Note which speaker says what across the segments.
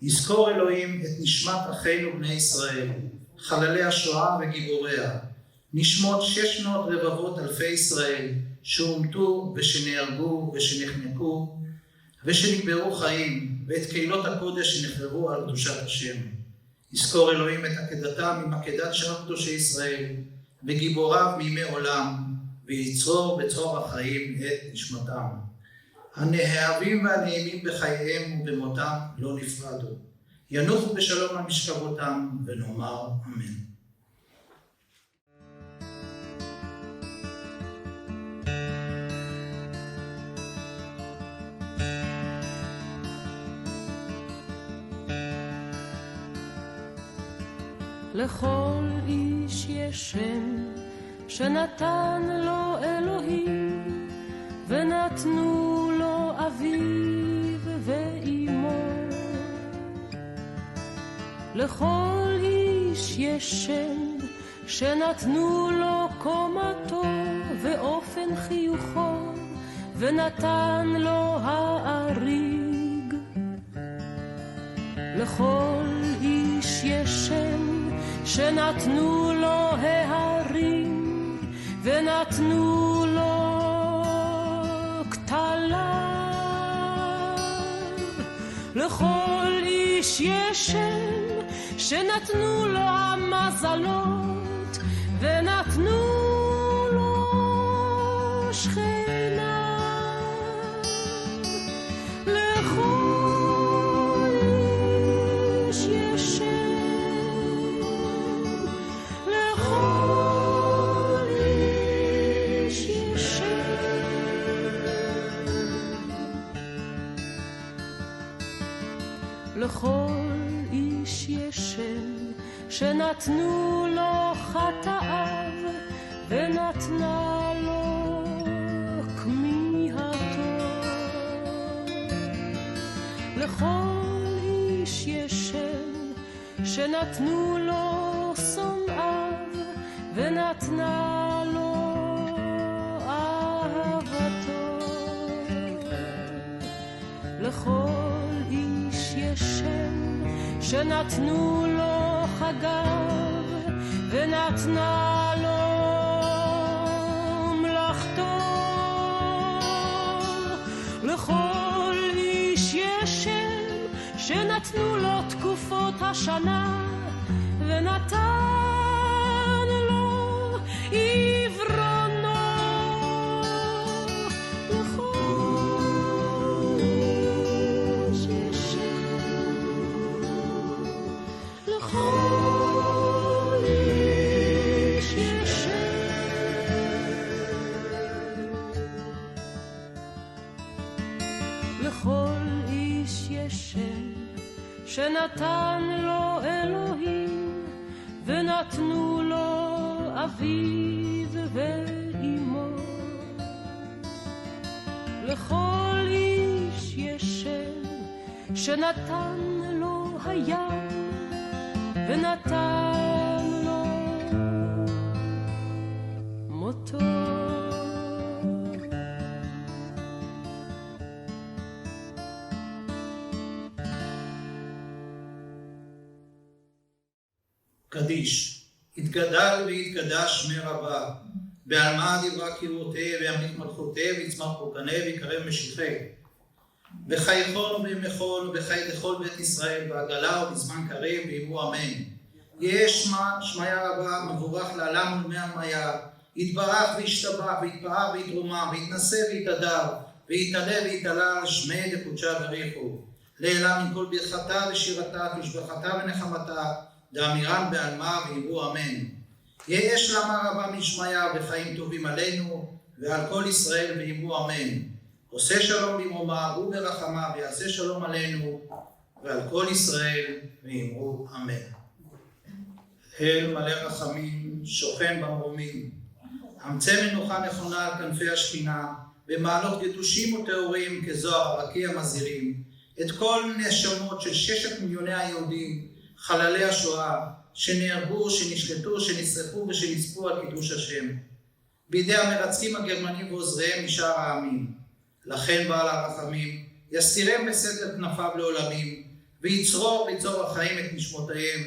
Speaker 1: יזכור אלוהים את נשמת אחינו בני ישראל, חללי השואה וגיבוריה, נשמות 600 רבבות אלפי ישראל, שהומתו ושנהרגו ושנחנקו ושנקברו חיים, ואת קהילות הקודש שנחרבו על קדושת השם. יזכור אלוהים את עקדתם ממעקדת שאר קדושי ישראל, וגיבוריו מימי עולם, ויצרור בצרור החיים את נשמתם. הנאהבים והנעימים בחייהם ובמותם לא נפרדו. ינוחו בשלום על משכבותם, ונאמר אמן.
Speaker 2: לכל איש יש שם שנתן לו אלוהים, ונתנו לו אביו ואמו. לכל איש יש שם שנתנו לו קומתו ואופן חיוכו, ונתן לו האריג. לכל איש יש שם שנתנו לו ההרים, ונתנו לו כתליו. לכל איש יש שם שנתנו לו המזלות, ונתנו לו שכינה. לכל איש יש שם, לכל איש יש שם שנתנו לו חטאיו, ונתנה לו כמיהתו. לכל איש יש שם שנתנו לו שונאיו, ונתנה לו אהבתו. לכל איש יש שם שנתנו לו חגיו, ונתנה לו מלאכתו. לכל איש יש שם שנתנו לו תקופות השנה, ונתן לו עברונו. לכל איש יש שם, לכל איש יש שם שנתן לו אלוהים, ונתנו לו אביו ואמו. לכל איש יש שם שנתן לו הים, ונתן לו מותו.
Speaker 1: קדיש. יתגדל ויתקדש שמי רבה, בעלמא דיברה קראותי, וימליך מלכותי, ויצמח פורקני, ויקרב משיחי. בחייכון ובימכון ובחי דכל בית ישראל, בעגלה ובזמן קריב, ואמרו אמן. יהיה שמיה רבה, מבורך לעלם ולמי עלמיה, יתברך וישתבח ויתפאר ויתרומם, ויתנשא ויתהדר, ויתעלה ויתעלה על שמי דקודשה בריחו. לעילה מכל ברכתה ושירתה, תשבחתה ונחמתה, דאמירן בעלמא, ואמרו אמן. יהיה שלמה רבה משמיה, וחיים טובים עלינו ועל כל ישראל, ואמרו אמן. עושה שלום במרומיו וברחמיו, ויעשה שלום עלינו ועל כל ישראל, ואמרו אמן. אל מלא רחמים, שוכן במרומים, אמצא מנוחה נכונה על כנפי השכינה, במעלות קדושים וטהורים כזוהר הרקיע מזהירים, את כל נשמות של 6 מיליוני היהודים, חללי השואה, שנהרגו, שנשלטו, שנשרפו ושנספו על קידוש השם, בידי המרצחים הגרמנים ועוזריהם משאר העמים. לכן בעל הרחמים יסתירם בסתר כנפיו לעולמים, ויצרור החיים את נשמותיהם.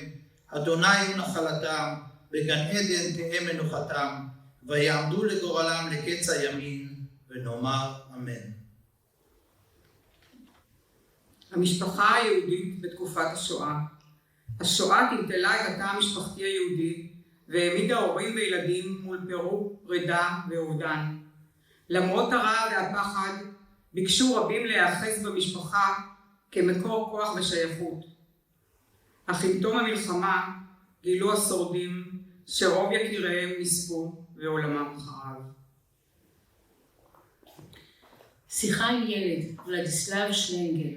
Speaker 1: אדוני הוא נחלתם, בגן עדן תהא מנוחתם, ויעמדו לגורלם לקץ הימין, ונאמר אמן.
Speaker 3: המשפחה היהודית בתקופת השואה. השואה טלטלה את התא המשפחתי היהודי, והעמידה הורים וילדים מול פירוק, פרידה ואובדן. למרות הרעב והפחד, ביקשו רבים להיאחז במשפחה כמקור כוח ושייכות. אך עם תום המלחמה גילו השורדים שרוב יקיריהם נספו ועולמם חרב.
Speaker 4: שיחה עם ילד, ולדיסלב שלנגל.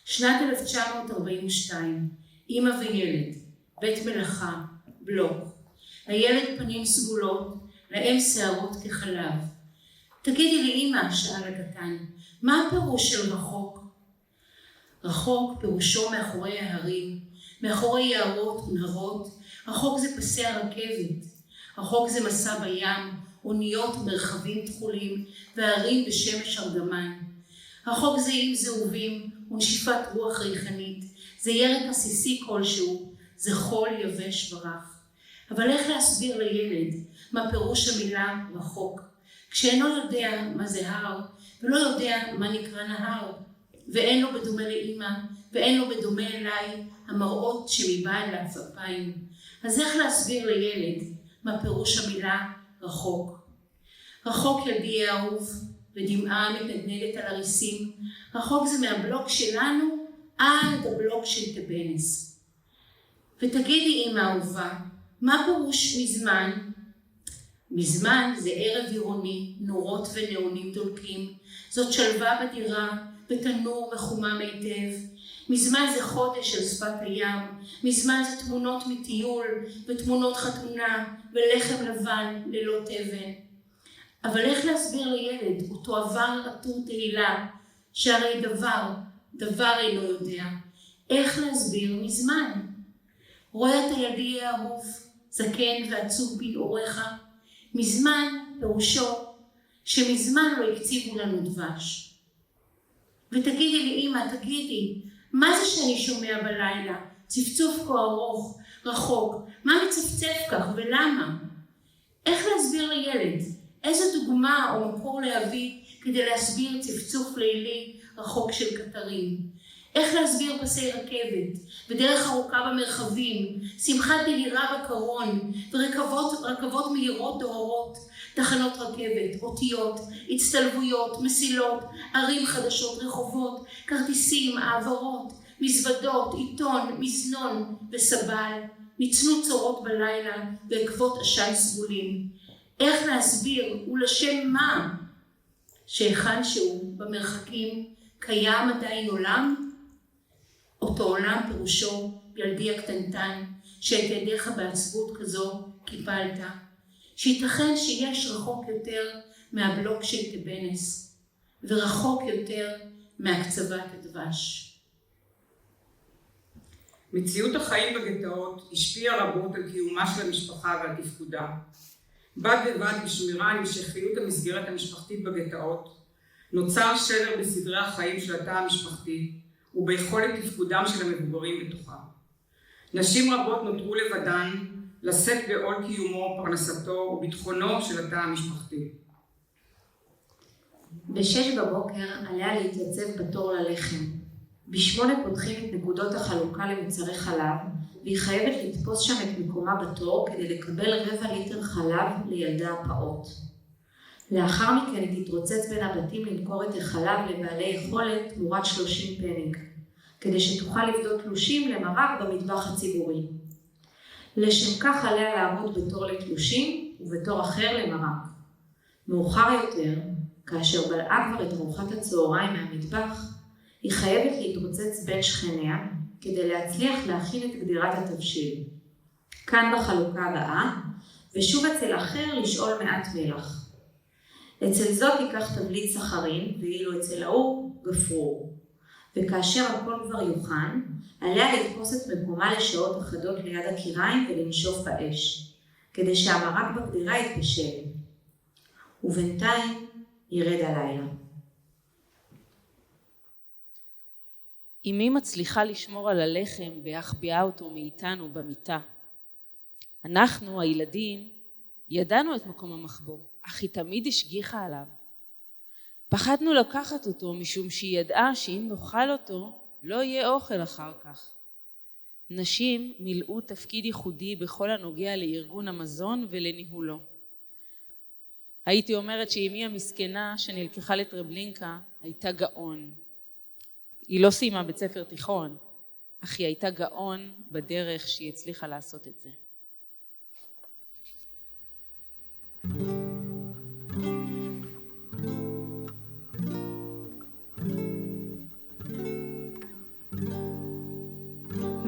Speaker 4: שנת 1942, אמא וילד, בית מלאכה, בלוק. הילד פנים סגולות, לאם שערות כחלב. תגידי לי אמא, שאל הקטן, מה הפירוש של רחוק? רחוק פירושו מאחורי ההרים, מאחורי יערות ונהרות. רחוק זה פסי הרכבת. רחוק זה מסע בים, אוניות ומרחבים תחולים, והרים בשמש ארגמן. רחוק זה עם זהובים ונשיפת רוח ריחנית. זה ירק עסיסי כלשהו, זה חול יבש ורח. אבל איך להסביר לילד מה פירוש המילה רחוק, כשאינו יודע מה זה הר, ולא יודע מה נקרא נהר, ואין לו בדומה לאמא, ואין לו בדומה אליי המראות שמבעד לעפעפיים. אז איך להסביר לילד מה פירוש המילה רחוק? רחוק ילדי האהוב, ודמעה מתנדנדת על הריסים. רחוק זה מהבלוק שלנו עד הבלוק של טבנס. ותגידי אמא אהובה, מה פירוש מזמן? מזמן זה ערב עירוני, נורות ונאונים דולקים. זאת שלווה בדירה, בתנור מחומם היטב. מזמן זה חודש על שפת הים. מזמן זה תמונות מטיול ותמונות חתונה ולחם לבן ללא תבן. אבל איך להסביר לילד אותו עבר עטור תהילה, שהרי דבר אינו יודע. איך להסביר מזמן? רואה את ילדי האהוב, זקן ועצוב בנעוריך. מזמן פירושו שמזמן לא הקציבו לנו דבש. ותגידי לי אמא, תגידי, מה זה שאני שומע בלילה? צפצוף כה ארוך, רחוק, מה מצפצף כך ולמה? איך להסביר לילד? איזו דוגמה או מקור להביא כדי להסביר צפצוף לילי רחוק של קטרים? איך להסביר פסי רכבת ודרך ארוכה במרחבים, שמחת דהירה בקרון ורכבות מהירות דוהרות, תחנות רכבת, אותיות, הצטלבויות, מסילות, ערים חדשות, רחובות, כרטיסים, העברות, מזוודות, עיתון, מזנון וסבל, ניצנו צורות בלילה בעקבות עשן סגולים. איך להסביר ולשם מה שהיכן שהוא במרחקים קיים עדיין עולם? אותו עולם פירושו ילדי הקטנטן שאת ידיך בעצבות כזו קיפלת, שייתכן שיש רחוק יותר מהבלוק של טבנס ורחוק יותר מהקצבת הדבש.
Speaker 3: מציאות החיים בגטאות השפיעה רבות על קיומה של המשפחה ועל תפקודה. בד בבד בשמירה על המשכיות המסגרת המשפחתית בגטאות, נוצר שבר בסדרי החיים של התא המשפחתי וביכולת תפקודם של המבוגרים בתוכה. נשים רבות נותרו לבדן לשאת בעול קיומו, פרנסתו וביטחונו של התא המשפחתי.
Speaker 4: ב-6 בבוקר עליה להתייצב בתור ללחם. ב-8 פותחים את נקודות החלוקה למוצרי חלב, והיא חייבת לתפוס שם את מקומה בתור כדי לקבל 1/4 ליטר חלב לילדה הפעוט. לאחר מכן היא תתרוצץ בין הבתים למכור את החלב לבעלי יכולת תמורת 30 פניק, כדי שתוכל לבדות תלושים למרק במטבח הציבורי. לשם כך עליה לעמוד בתור לתלושים ובתור אחר למרק. מאוחר יותר, כאשר בלעה כבר את ארוחת הצהריים מהמטבח, היא חייבת להתרוצץ בין שכניה כדי להצליח להכין את גדירת התבשיל. כאן בחלוקה הבאה, ושוב אצל אחר לשאול מעט מלח. אצל זאת ייקח תבליט סחרין, ואילו אצל ההוא גפרור. וכאשר הכל כבר יוכן, עליה לתפוס את מקומה לשעות אחדות ליד הקיריים ולנשוף באש, כדי שהמרק בגדירה יתבשל. ובינתיים ירד הלילה.
Speaker 5: אמי מצליחה לשמור על הלחם בהחביאה אותו מאיתנו במיטה. אנחנו, הילדים, ידענו את מקום המחבוא, אך היא תמיד השגיחה עליו. פחדנו לקחת אותו משום שהיא ידעה שאם נאכל אותו, לא יהיה אוכל אחר כך. נשים מילאו תפקיד ייחודי בכל הנוגע לארגון המזון ולניהולו. הייתי אומרת שאמי המסכנה שנלקחה לטרבלינקה הייתה גאון. היא לא סיימה בית ספר תיכון, אך היא הייתה גאון בדרך שהיא הצליחה לעשות את זה.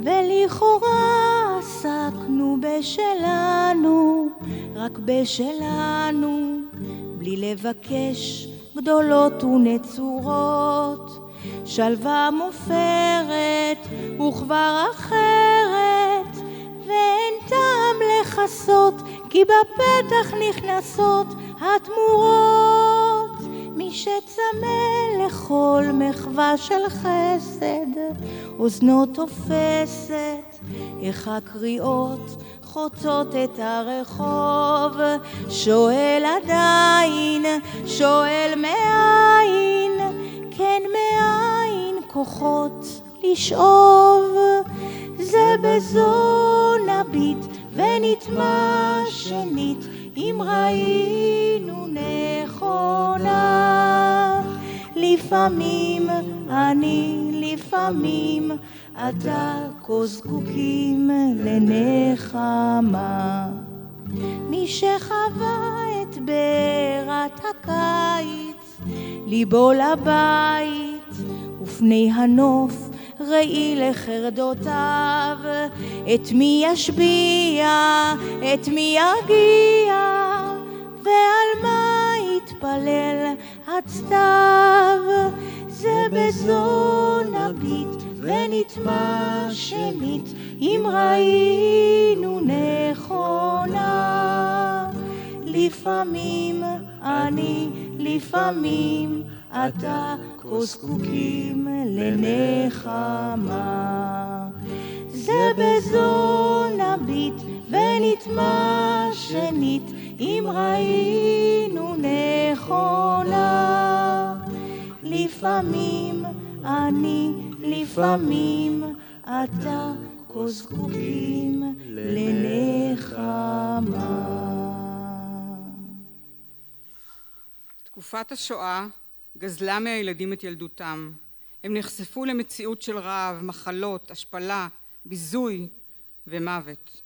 Speaker 6: ולכאורה עסקנו בשלנו, רק בשלנו, בלי לבקש גדולות ונצורות, שלווה מופרת וכבר אחרת, ואין טעם לחסות, כי בפתח נכנסות התמורות. מי שצמא לכל מחווה של חסד, אוזנו תופסת, איך הקריאות חוצות את הרחוב. שואל עדיין, שואל מאין, כן מאין כוחות לשאוב. זה בזו נביט ונטמע שנית, אם ראינו נכונה. לפעמים אני, לפעמים אתה, כה זקוקים לנחמה. מי שחווה את בערת הקיץ, ליבו לבית, ופני הנוף ראי לחרדותיו. את מי ישביע, את מי יגיע, ועל מה יתפלל הצתיו. זה בזו נביט ונטמע שנית, אם ראינו נכונה. לפעמים אני, לפעמים אתה, כה זקוקים לנחמה. זה בזו נביט ונטמע שנית, אם ראינו נכונה. לפעמים אני, לפעמים אתה, כה זקוקים לנחמה.
Speaker 3: תקופת השואה גזלה מהילדים את ילדותם. הם נחשפו למציאות של רעב, מחלות, השפלה, ביזוי ומוות.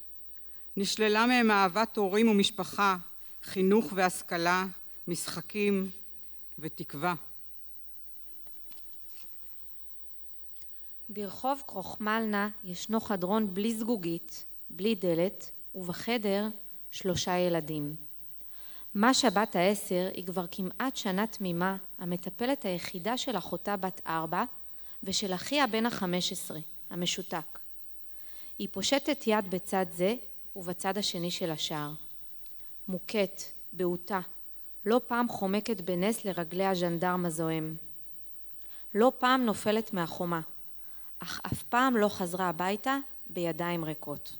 Speaker 3: נשללה מהם אהבת הורים ומשפחה, חינוך והשכלה, משחקים ותקווה.
Speaker 7: ברחוב קרוחמלנה ישנו חדרון בלי זגוגית, בלי דלת, ובחדר 3 ילדים. משה בת 10 היא כבר כמעט שנה תמימה, המטפלת היחידה של אחותה בת 4 ושל אחיה בן 15, המשותק. היא פושטת יד בצד זה ובצד השני של השער. מוכת, בעוטה, לא פעם חומקת בנס לרגלי הז'נדרם הזוהם. לא פעם נופלת מהחומה, אך אף פעם לא חזרה הביתה בידיים ריקות.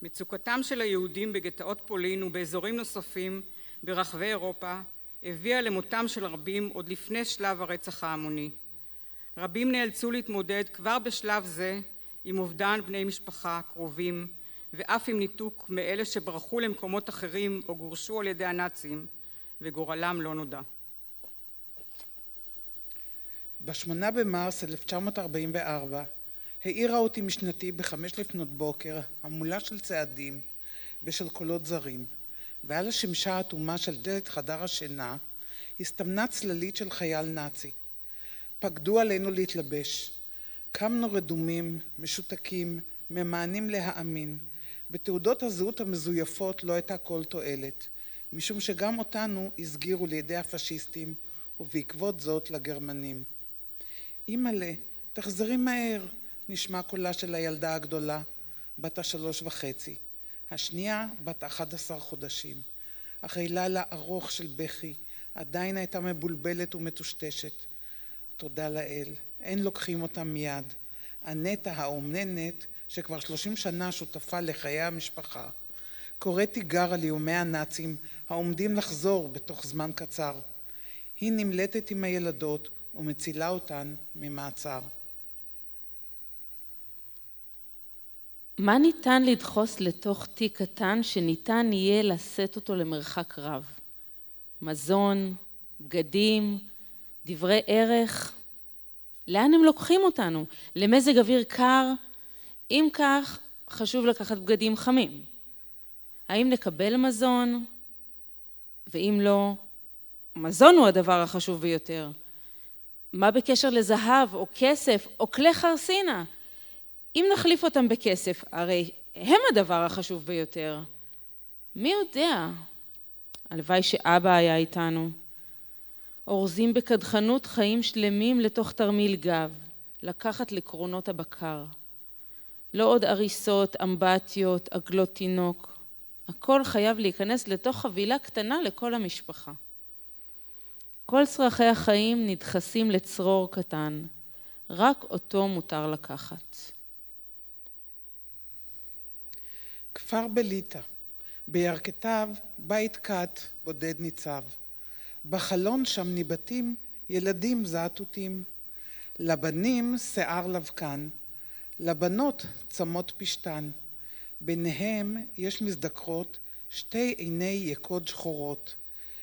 Speaker 3: מצוקתם של היהודים בגטאות פולין ובאזורים נוספים ברחבי אירופה הביאה למותם של רבים עוד לפני שלב הרצח ההמוני. רבים נאלצו להתמודד כבר בשלב זה עם אובדן בני משפחה, קרובים, ואף עם ניתוק מאלה שברחו למקומות אחרים או גורשו על ידי הנאצים, וגורלם לא נודע.
Speaker 8: ב8 במרס 1944 העירה אותי משנתי ב5 לפנות בוקר, המולה של צעדים ושל קולות זרים, ועל השמשה האטומה של דלת חדר השינה הסתמנה צללית של חייל נאצי. פקדו עלינו להתלבש. קמנו רדומים, משותקים, ממאנים להאמין. בתעודות הזהות המזויפות לא הייתה כל תועלת, משום שגם אותנו הסגירו לידי הפשיסטים, ובעקבות זאת לגרמנים. אמא'לה, תחזרי מהר, נשמע קולה של הילדה הגדולה, בת 3.5. השנייה, בת 11 חודשים. אחרי לילה ארוך של בכי, עדיין הייתה מבולבלת ומטושטשת. תודה לאל, אין לוקחים אותם מיד. הנטע האומננת, שכבר 30 שנה שותפה לחיי המשפחה, קוראת תיגר על איומי הנאצים העומדים לחזור בתוך זמן קצר. היא נמלטת עם הילדות ומצילה אותן ממעצר.
Speaker 5: מה ניתן לדחוס לתוך תיק קטן שניתן יהיה לשאת אותו למרחק רב? מזון, בגדים, דברי ערך. לאן הם לוקחים אותנו? למזג אוויר קר? אם כך, חשוב לקחת בגדים חמים. האם נקבל מזון? ואם לא, מזון הוא הדבר החשוב ביותר. מה בקשר לזהב או כסף או כלי חרסינה? אם נחליף אותם בכסף, הרי הם הדבר החשוב ביותר. מי יודע? הלוואי שאבא היה איתנו. אורזים בקדחנות חיים שלמים לתוך תרמיל גב, לקחת לקרונות הבקר. לא עוד אריסות, אמבטיות, עגלות תינוק. הכל חייב להיכנס לתוך חבילה קטנה לכל המשפחה. כל צרכי החיים נדחסים לצרור קטן, רק אותו מותר לקחת.
Speaker 8: כפר בליטה, בירכתיו בית קט בודד ניצב. בחלון שם ניבטים ילדים זעתותים. לבנים שיער לבקן, לבנות צמות פשטן. ביניהם יש מזדקרות שתי עיני יקוד שחורות.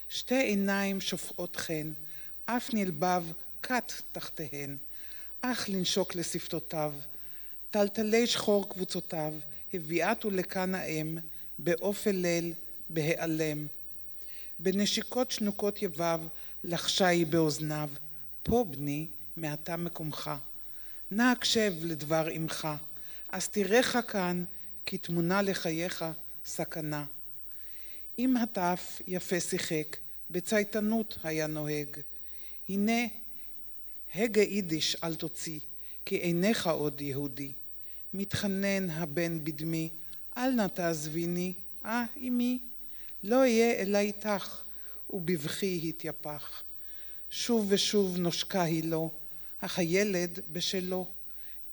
Speaker 8: שתי עיניים שופעות חן, אף נלבב קט תחתיהן. אך לנשוק לשפתותיו, טלטלי שחור קבוצותיו, הביאתו לכאן האם, באופל ליל, בהיעלם. בנשיקות שנוקות יבב, לחשה היא באוזניו, פה בני, מעתה מקומך. נא הקשב לדבר אמך, אז תראך כאן, כי תמונה לחייך סכנה. אם הטף יפה שיחק, בצייתנות היה נוהג. הנה, הגה יידיש אל תוציא, כי אינך עוד יהודי. מתחנן הבן בדמי, אל נא תעזביני, אמי, לא אהיה אלא איתך, ובבכי התייפח. שוב ושוב נושקה היא לו, אך הילד בשלו,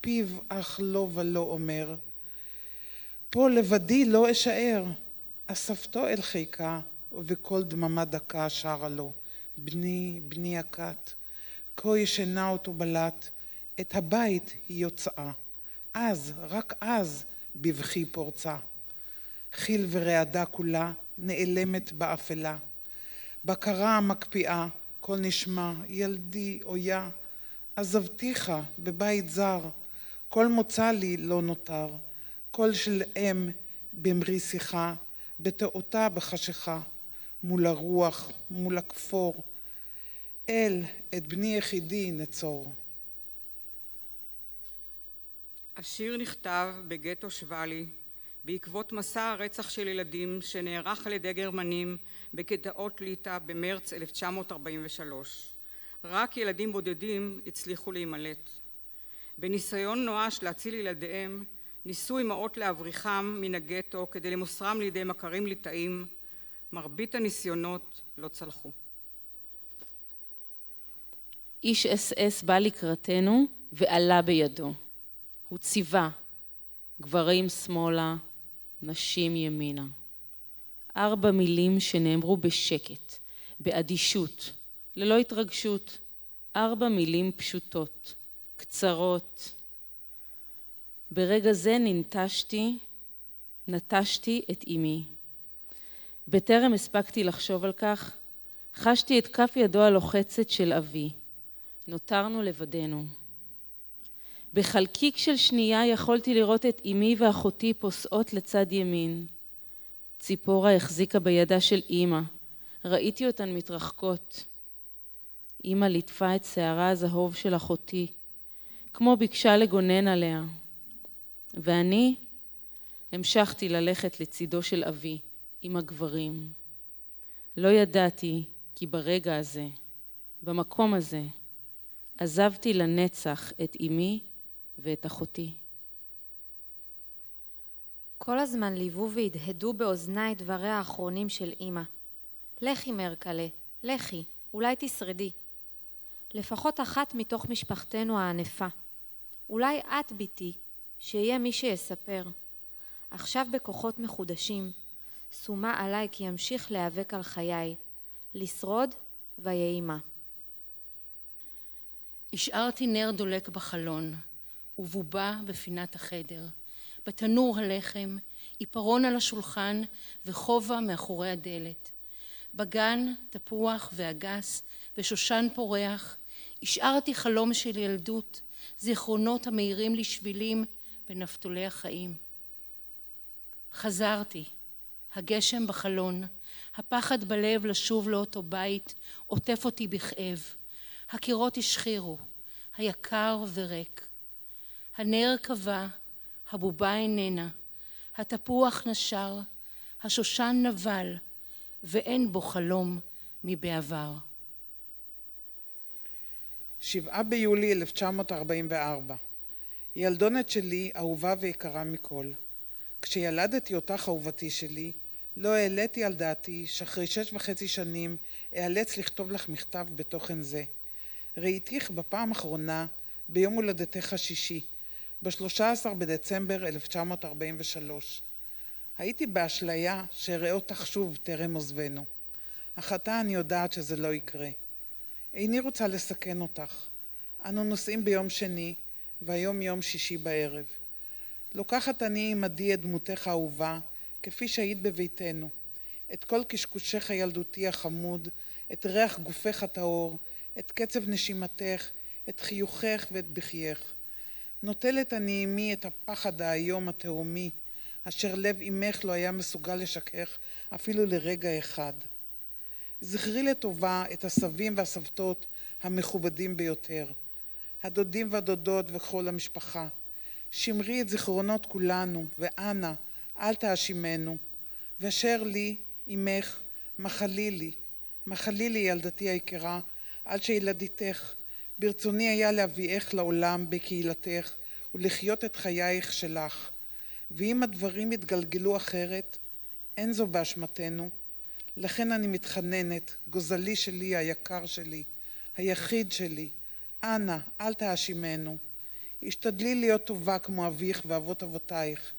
Speaker 8: פיו אך לא ולא אומר. פה לבדי לא אשאר, אספתו אל חיקה, ובכל דממה דקה שרה לו, בני, בני הקט, כה ישנה אותו בלט, את הבית היא יוצאה. אז, רק אז, בבכי פורצה. חיל ורעדה כולה נעלמת באפלה. בקרה המקפיאה, כל נשמע, ילדי, אויה, עזבתיך בבית זר, כל מוצא לי לא נותר, כל של אם במרי שיחה, בתאותה בחשיכה, מול הרוח, מול הכפור, אל את בני יחידי נצור.
Speaker 3: השיר נכתב בגטו שוואלי, בעקבות מסע הרצח של ילדים שנערך על ידי גרמנים בגטאות ליטא במרץ 1943. רק ילדים בודדים הצליחו להימלט. בניסיון נואש להציל ילדיהם, ניסו אמהות להבריחם מן הגטו כדי למוסרם לידי מכרים ליטאים. מרבית הניסיונות לא צלחו.
Speaker 5: איש אס בא לקראתנו ועלה בידו. הוא ציווה, גברים שמאלה, נשים ימינה. 4 מילים שנאמרו בשקט, באדישות, ללא התרגשות. 4 מילים פשוטות, קצרות. ברגע זה נטשתי את אמי. בטרם הספקתי לחשוב על כך, חשתי את כף ידו הלוחצת של אבי. נותרנו לבדנו. בחלקיק של שנייה יכולתי לראות את אמי ואחותי פוסעות לצד ימין. ציפורה החזיקה בידה של אמא. ראיתי אותן מתרחקות. אמא ליטפה את שערה הזהוב של אחותי, כמו ביקשה לגונן עליה. ואני המשכתי ללכת לצידו של אבי עם הגברים. לא ידעתי כי ברגע הזה, במקום הזה, עזבתי לנצח את אמי ואת אחותי.
Speaker 7: כל הזמן ליוו והדהדו באוזניי דבריה האחרונים של אמא. לכי מרקלה, לכי, אולי תשרדי. לפחות אחת מתוך משפחתנו הענפה. אולי את ביתי, שיהיה מי שיספר. עכשיו בכוחות מחודשים, שומה עליי כי ימשיך להיאבק על חיי, לשרוד ויהי מה.
Speaker 9: השארתי נר דולק בחלון, ובובה בפינת החדר. בתנור הלחם, עיפרון על השולחן וכובע מאחורי הדלת. בגן, תפוח ואגס ושושן פורח, השארתי חלום של ילדות, זיכרונות המאירים לי שבילים בנפתולי החיים. חזרתי, הגשם בחלון, הפחד בלב לשוב לאותו בית, עוטף אותי בכאב. הקירות השחירו, היקר וריק. הנר קבע, הבובה איננה, התפוח נשר, השושן נבל, ואין בו חלום מבעבר.
Speaker 8: 7 ביולי 1944. ילדונת שלי אהובה ויקרה מכל. כשילדתי אותך אהובתי שלי, לא העליתי על דעתי שאחרי 6.5 שנים אאלץ לכתוב לך מכתב בתוכן זה. ראיתיך בפעם האחרונה ביום הולדתך השישי, ב-13 בדצמבר 1943. הייתי באשליה שאראה אותך שוב טרם עוזבנו. אך עתה אני יודעת שזה לא יקרה. איני רוצה לסכן אותך. אנו נוסעים ביום שני, והיום יום שישי בערב. לוקחת אני עמדי את דמותך האהובה, כפי שהיית בביתנו. את כל קשקושך הילדותי החמוד, את ריח גופך הטהור, את קצב נשימתך, את חיוכך ואת בחייך. נוטלת אני עמי את הפחד האיום התהומי, אשר לב אמך לא היה מסוגל לשכך אפילו לרגע אחד. זכרי לטובה את הסבים והסבתות המכובדים ביותר, הדודים והדודות וכל המשפחה. שמרי את זיכרונות כולנו, ואנא, אל תאשימנו. ואשר לי, אמך, מחלי לי ילדתי היקרה, על שילדיתך, ברצוני היה להביאך לעולם בקהילתך, ולחיות את חייך שלך. ואם הדברים יתגלגלו אחרת, אין זו באשמתנו. לכן אני מתחננת, גוזלי שלי, היקר שלי, היחיד שלי, אנא, אל תאשימנו. השתדלי להיות טובה כמו אביך ואבות אבותייך,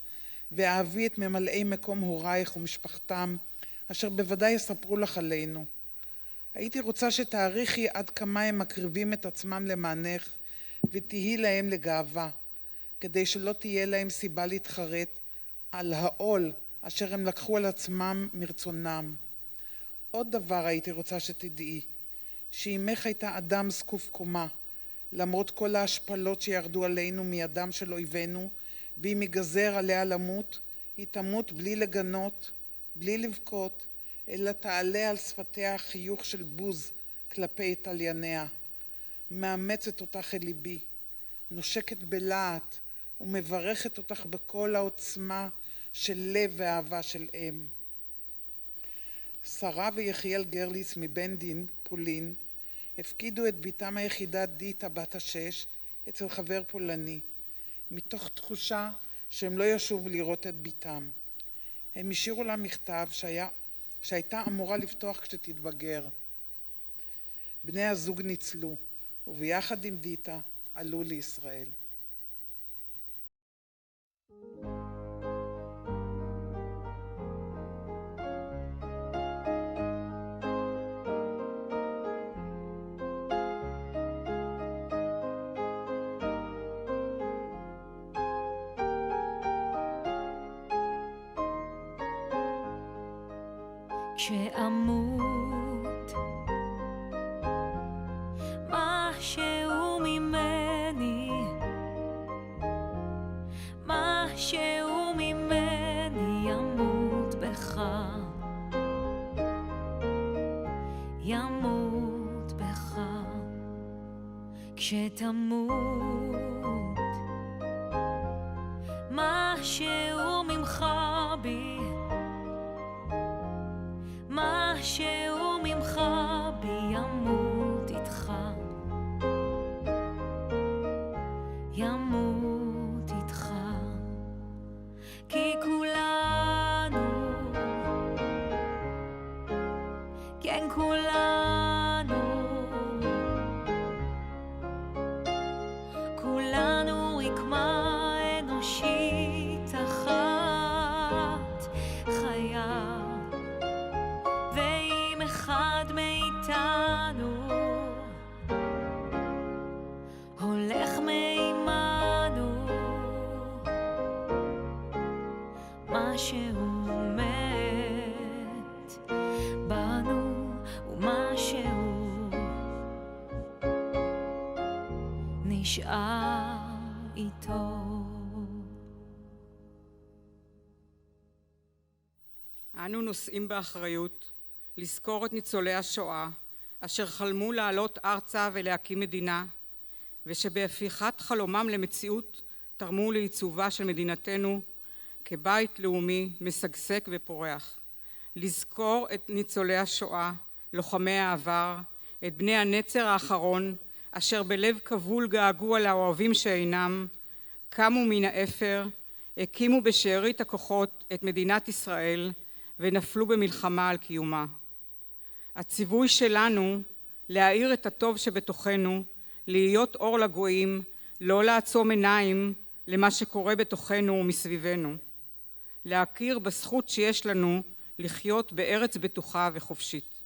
Speaker 8: ואהבי את ממלאי מקום הורייך ומשפחתם, אשר בוודאי יספרו לך עלינו. הייתי רוצה שתעריכי עד כמה הם מקריבים את עצמם למענך, ותהי להם לגאווה, כדי שלא תהיה להם סיבה להתחרט על העול אשר הם לקחו על עצמם מרצונם. עוד דבר הייתי רוצה שתדעי, שאימך הייתה אדם זקוף קומה, למרות כל ההשפלות שירדו עלינו מידם של אויבינו, ואם ייגזר עליה למות, היא תמות בלי לגנות, בלי לבכות, אלא תעלה על שפתיה חיוך של בוז כלפי תלייניה. מאמצת אותך אל ליבי, נושקת בלהט ומברכת אותך בכל העוצמה של לב ואהבה של אם. שרה ויחיאל גרליץ מבן דין, פולין, הפקידו את ביתם היחידה דיטה בת 6 אצל חבר פולני, מתוך תחושה שהם לא ישובו לראות את ביתם. הם השאירו לה מכתב שהייתה אמורה לפתוח כשתתבגר. בני הזוג ניצלו, וביחד עם דיטה עלו לישראל.
Speaker 6: כשאמות משהו ממני, משהו ממני ימות בך, ימות בך. כשתמות משהו ממך בי, משהו ממך בי ימות איתך, ימות איתך. כי כולנו, כן כולנו, רקמה אנושית אחת חיה, ואם אחד מאיתנו הולך מעימנו, משהו מת בנו ומשהו נשאר איתו.
Speaker 3: אנו נושאים באחריות לזכור את ניצולי השואה אשר חלמו לעלות ארצה ולהקים מדינה, ושבהפיכת חלומם למציאות תרמו לעיצובה של מדינתנו כבית לאומי משגשג ופורח. לזכור את ניצולי השואה, לוחמי העבר, את בני הנצר האחרון אשר בלב כבול געגוע לאוהבים שאינם, קמו מן האפר, הקימו בשארית הכוחות את מדינת ישראל ונפלו במלחמה על קיומה. הציווי שלנו להאיר את הטוב שבתוכנו, להיות אור לגויים, לא לעצום עיניים למה שקורה בתוכנו ומסביבנו, להכיר בזכות שיש לנו לחיות בארץ בטוחה וחופשית.